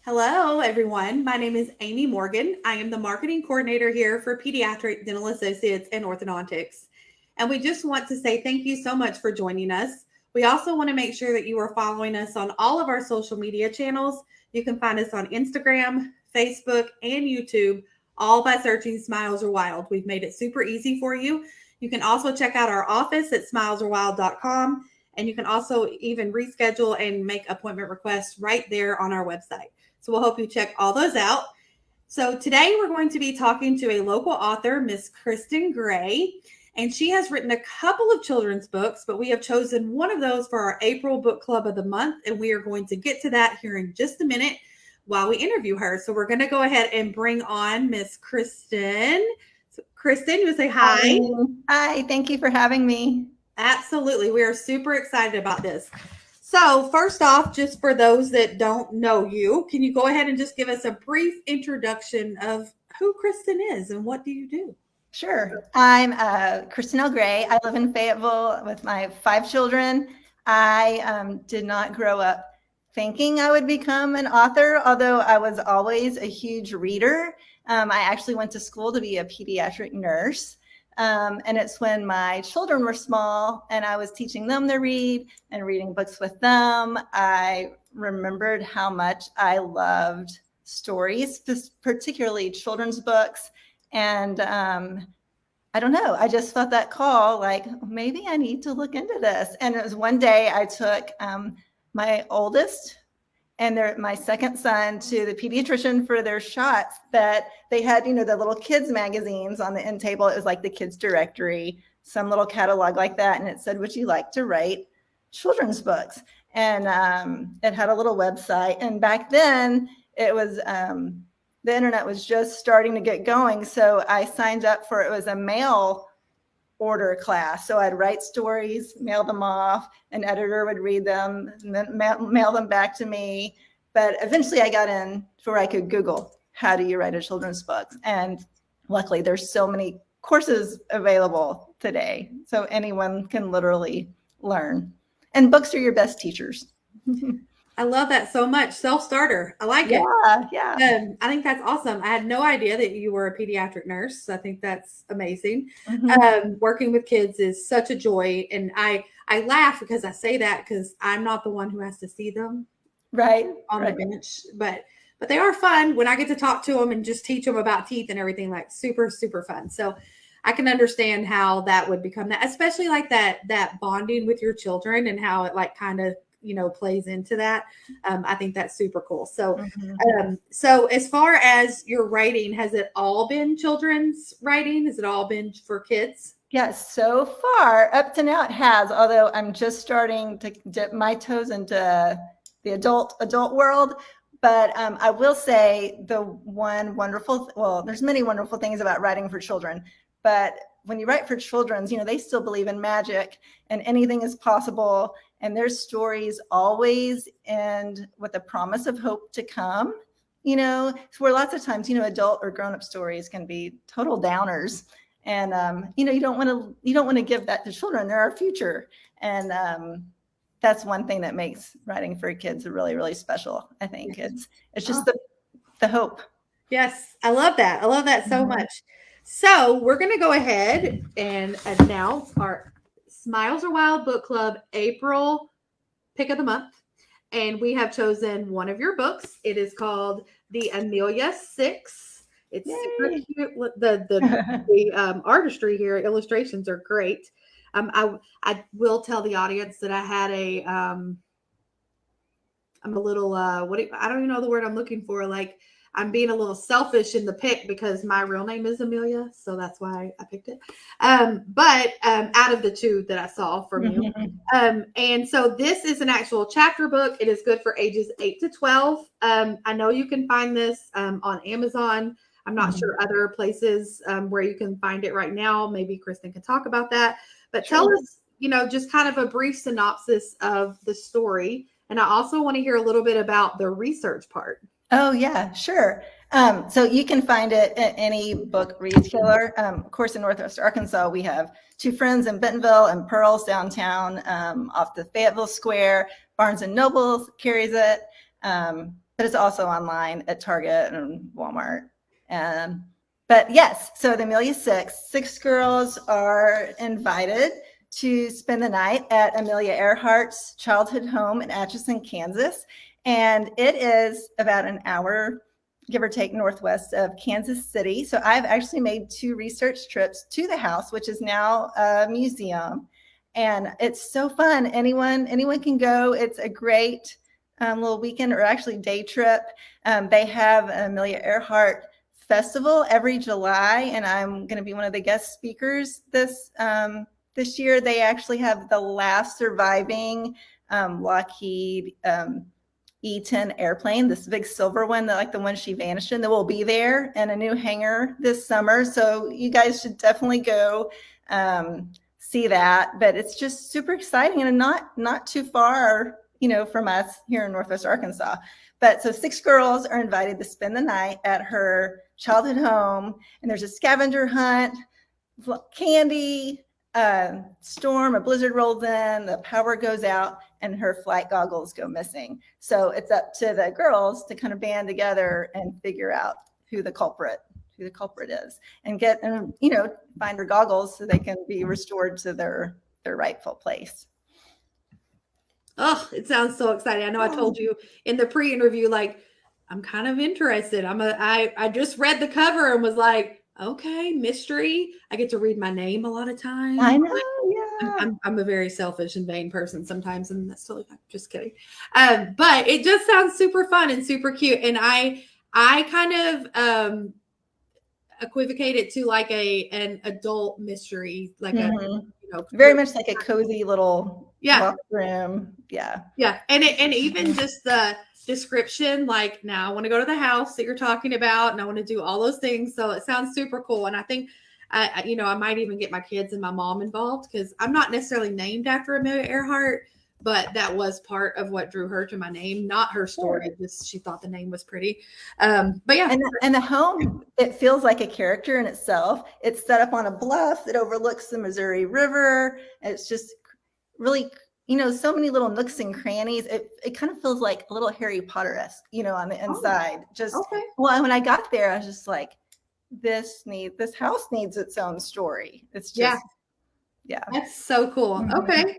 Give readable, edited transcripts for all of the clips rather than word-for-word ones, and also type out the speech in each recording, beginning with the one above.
Hello, everyone. My name is Amy Morgan. I am the marketing coordinator here for Pediatric Dental Associates and Orthodontics. And we just want to say thank you so much for joining us. We also want to make sure that you are following us on all of our social media channels. You can find us on Instagram, Facebook, and YouTube, all by searching Smiles Are Wild. We've made it super easy for you. You can also check out our office at smilesarewild.com. And you can also even reschedule and make appointment requests right there on our website. So we'll hope you check all those out. So today we're going to be talking to a local author, Miss Kristin Gray, and she has written a couple of children's books, but we have chosen one of those for our April Book Club of the Month, and we are going to get to that here in just a minute while we interview her. So we're going to go ahead and bring on Miss Kristin. So Kristin, you would say hi. Hi, thank you for having me. Absolutely. We are super excited about this. So first off, just for those that don't know you, can you go ahead and just give us a brief introduction of who Kristin is and what do you do? Sure. I'm Kristin L. Gray. I live in Fayetteville with my 5 children. I did not grow up thinking I would become an author, although I was always a huge reader. I actually went to school to be a pediatric nurse. And it's when my children were small and I was teaching them to read and reading books with them. I remembered how much I loved stories, particularly children's books. And I don't know, I just felt that call, like, maybe I need to look into this. And it was one day I took my oldest and my second son to the pediatrician for their shots that they had, the little kids magazines on the end table. It was like the kids directory, some little catalog like that. And it said, would you like to write children's books? And it had a little website. And back then it was, the internet was just starting to get going. So I signed up for, it was a mail order class. So I'd write stories, mail them off, an editor would read them, and then mail them back to me. But eventually I got in to where I could Google, how do you write a children's book? And luckily there's so many courses available today. So anyone can literally learn. And books are your best teachers. I love that so much. Self-starter. I like it. Yeah. I think that's awesome. I had no idea that you were a pediatric nurse. I think that's amazing. Working with kids is such a joy. And I laugh because I say that because I'm not the one who has to see them on the bench. But they are fun when I get to talk to them and just teach them about teeth and everything, like super, super fun. So I can understand how that would become that, especially like that bonding with your children and how it like kind of plays into that. I think that's super cool. So, so as far as your writing, has it all been children's writing? Has it all been for kids? Yes, so far up to now it has, although I'm just starting to dip my toes into the adult world. But I will say the one wonderful, well, there's many wonderful things about writing for children, but when you write for children's, they still believe in magic and anything is possible. And their stories always end with a promise of hope to come, where lots of times, adult or grown-up stories can be total downers. And, you don't want to give that to children. They're our future. And that's one thing that makes writing for kids really, really special. I think it's just the hope. Yes. I love that. I love that so much. So we're going to go ahead and announce our Smiles Are Wild Book Club April pick of the month. And we have chosen one of your books. It is called The Amelia 6. It's super cute. The artistry here, illustrations are great. I will tell the audience that I had I'm a little, I don't even know the word I'm looking for. Like, I'm being a little selfish in the pick because my real name is Amelia. So that's why I picked it. But out of the 2 that I saw from you. And so this is an actual chapter book. It is good for ages 8 to 12. I know you can find this on Amazon. I'm not sure other places where you can find it right now. Maybe Kristin can talk about that. But tell us, just kind of a brief synopsis of the story. And I also want to hear a little bit about the research part. Oh, yeah, sure. So you can find it at any book retailer. Of course, in Northwest Arkansas, we have 2 Friends in Bentonville and Pearls downtown off the Fayetteville Square. Barnes & Noble carries it. but it's also online at Target and Walmart. But yes, so the Amelia six girls are invited to spend the night at Amelia Earhart's childhood home in Atchison, Kansas. And it is about an hour, give or take, northwest of Kansas City. So I've actually made 2 research trips to the house, which is now a museum. And it's so fun. Anyone can go. It's a great little weekend, or actually day trip. They have an Amelia Earhart festival every July, and I'm going to be one of the guest speakers this year. They actually have the last surviving Lockheed E-10 airplane, this big silver one, like the one she vanished in, that will be there, and a new hangar this summer. So you guys should definitely go see that. But it's just super exciting, and not too far, from us here in Northwest Arkansas. But so 6 girls are invited to spend the night at her childhood home, and there's a scavenger hunt, candy, storm, a blizzard rolls in, the power goes out, and her flight goggles go missing. So it's up to the girls to kind of band together and figure out who the culprit is, and find her goggles so they can be restored to their rightful place. Oh, it sounds so exciting. I know I told you in the pre-interview, like, I'm kind of interested. I just read the cover and was like, okay, mystery. I get to read my name a lot of times. I know, yeah. I'm a very selfish and vain person sometimes, and that's totally fine. Just kidding. But it just sounds super fun and super cute. And I kind of equivocate it to like an adult mystery, like very much like a cozy little loft room. Yeah. And even just the description, like, now I want to go to the house that you're talking about, and I want to do all those things. So it sounds super cool. And I think I might even get my kids and my mom involved, because I'm not necessarily named after Amelia Earhart, but that was part of what drew her to my name, not her story. Just she thought the name was pretty. But yeah. And the home, it feels like a character in itself. It's set up on a bluff that overlooks the Missouri River. It's just really, so many little nooks and crannies. It kind of feels like a little Harry Potter-esque, on the inside. Well, when I got there, I was just like, this house needs its own story. It's just, yeah. That's so cool. Mm-hmm. Okay.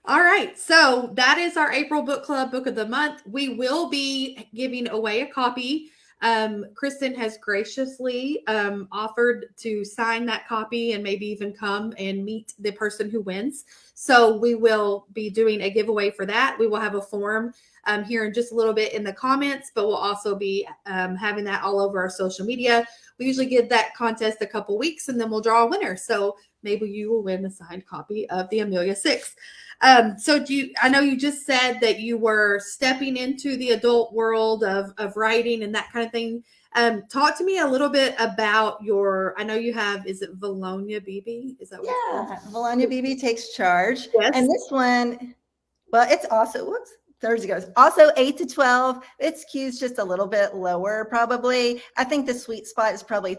All right. So that is our April book club book of the month. We will be giving away a copy. Kristin has graciously offered to sign that copy and maybe even come and meet the person who wins. So we will be doing a giveaway for that. We will have a form here in just a little bit in the comments, but we'll also be having that all over our social media. We usually give that contest a couple weeks, and then we'll draw a winner. So maybe you will win a signed copy of the Amelia 6. So I know you just said that you were stepping into the adult world of writing and that kind of thing. Talk to me a little bit about I know you have, is it Valonia BB? Is that what it's called? Valonia BB Takes Charge. Yes. And this one, well, it's also, Thursday goes. Also 8 to 12. Its cue's just a little bit lower, probably. I think the sweet spot is probably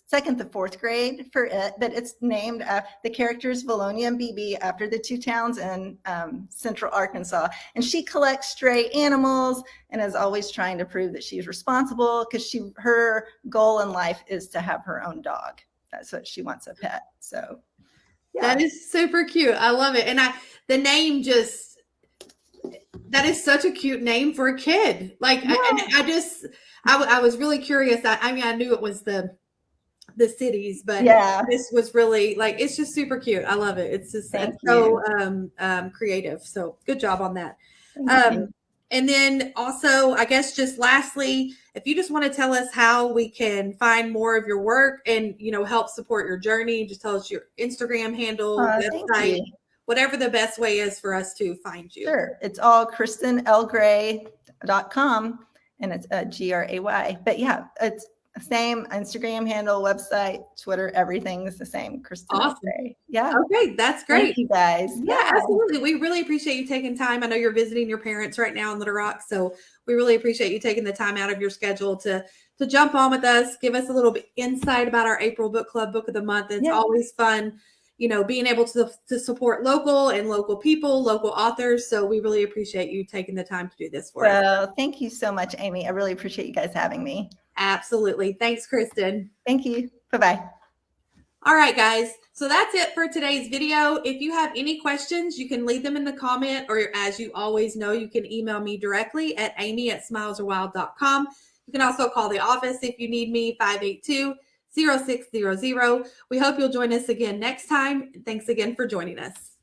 second to fourth grade for it, but it's named the characters Valonia and BB after the 2 towns in central Arkansas. And she collects stray animals and is always trying to prove that she's responsible, because her goal in life is to have her own dog. That's what she wants, a pet. So that is super cute. I love it. And the name that is such a cute name for a kid. Like, I was really curious. I knew it was the cities, but this was really, like, it's just super cute. I love it. It's just so creative. So good job on that. And then also, I guess, just lastly, if you just want to tell us how we can find more of your work and, help support your journey, just tell us your Instagram handle, website, whatever the best way is for us to find you. Sure. It's all KristinLGray.com, and it's Gray. But yeah, it's the same Instagram handle, website, Twitter, everything is the same. Kristin awesome. Gray. Yeah. Okay. That's great. Thank you guys. Yeah, absolutely. We really appreciate you taking time. I know you're visiting your parents right now in Little Rock, so we really appreciate you taking the time out of your schedule to jump on with us, give us a little bit insight about our April book club book of the month. It's always fun being able to support local people, local authors. So we really appreciate you taking the time to do this for us. Well, thank you so much, Amy. I really appreciate you guys having me. Absolutely. Thanks, Kristin. Thank you. Bye-bye. All right, guys. So that's it for today's video. If you have any questions, you can leave them in the comment, or as you always know, you can email me directly at amy@smilesarwild.com. You can also call the office if you need me, 582-0600. We hope you'll join us again next time. Thanks again for joining us.